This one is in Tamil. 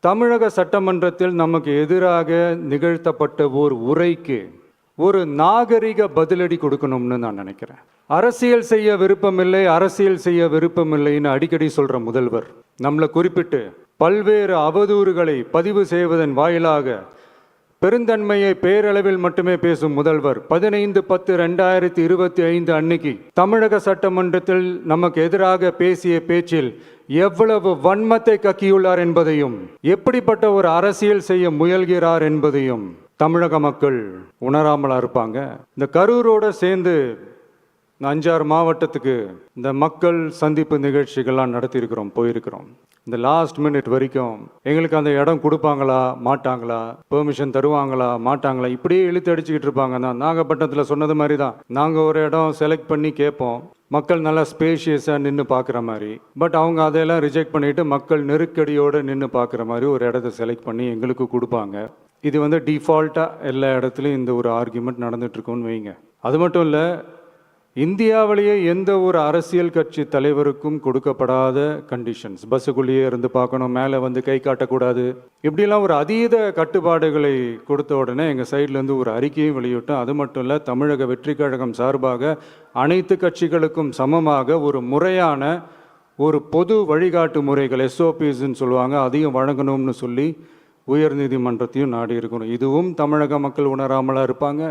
தமிழக சட்டமன்றத்தில் நமக்கு எதிராக நிகழ்த்தப்பட்ட ஒரு உரைக்கு ஒரு நாகரிக பதிலடி கொடுக்கணும்னு நான் நினைக்கிறேன். அரசியல் செய்ய விருப்பமில்லை, அரசியல் செய்ய விருப்பமில்லைன்னு அடிக்கடி சொல்ற முதல்வர் நம்மளை குறிப்பிட்டு பல்வேறு அவதூறுகளை பதிவு செய்வதன் வாயிலாக பெருந்தன்மையை பேரளவில் மட்டுமே பேசும் முதல்வர் 15/10/2025 அன்னைக்கு தமிழக சட்டமன்றத்தில் நமக்கு எதிராக பேசிய பேச்சில் எவ்வளவு வன்மத்தை கக்கியுள்ளார் என்பதையும் எப்படிப்பட்ட ஒரு அரசியல் செய்ய முயல்கிறார் என்பதையும் தமிழக மக்கள் உணராமலா இருப்பாங்க. இந்த கரூரோட சேர்ந்து 5-6 மாவட்டத்துக்கு இந்த மக்கள் சந்திப்பு நிகழ்ச்சிகள்லாம் நடத்தியிருக்கிறோம், போயிருக்கிறோம். இந்த லாஸ்ட் மினிட் வரைக்கும் எங்களுக்கு அந்த இடம் கொடுப்பாங்களா மாட்டாங்களா, பெர்மிஷன் தருவாங்களா மாட்டாங்களா, இப்படியே இழுத்து அடிச்சுக்கிட்டு இருப்பாங்க. தான் நாகப்பட்டினத்தில் சொன்னது மாதிரி தான், நாங்கள் ஒரு இடம் செலக்ட் பண்ணி கேட்போம், மக்கள் நல்லா ஸ்பேஷியஸாக நின்று பார்க்குற மாதிரி. பட் அவங்க அதையெல்லாம் ரிஜெக்ட் பண்ணிவிட்டு மக்கள் நெருக்கடியோடு நின்று பார்க்குற மாதிரி ஒரு இடத்த செலக்ட் பண்ணி எங்களுக்கு கொடுப்பாங்க. இது டிஃபால்ட்டாக எல்லா இடத்துலையும் இந்த ஒரு ஆர்கியூமெண்ட் நடந்துகிட்ருக்கோன்னு வைங்க. அது மட்டும் இல்லை, இந்தியாவிலேயே எந்த ஒரு அரசியல் கட்சி தலைவருக்கும் கொடுக்கப்படாத கண்டிஷன்ஸ், பஸ்ஸுக்குள்ளேயே இருந்து பார்க்கணும், மேலே கை காட்டக்கூடாது, இப்படிலாம் ஒரு அதீத கட்டுப்பாடுகளை கொடுத்த உடனே எங்கள் சைட்லேருந்து ஒரு அறிக்கையும் வெளியிட்டோம். அது மட்டும் இல்லை, தமிழக வெற்றி கழகம் சார்பாக அனைத்து கட்சிகளுக்கும் சமமாக ஒரு முறையான ஒரு பொது வழிகாட்டு முறைகள் SOPஸ்ன்னு சொல்லுவாங்க, அதையும் வழங்கணும்னு சொல்லி உயர்நீதிமன்றத்தையும் நாடி இருக்கணும். இதுவும் தமிழக மக்கள் உணராமலாக இருப்பாங்க.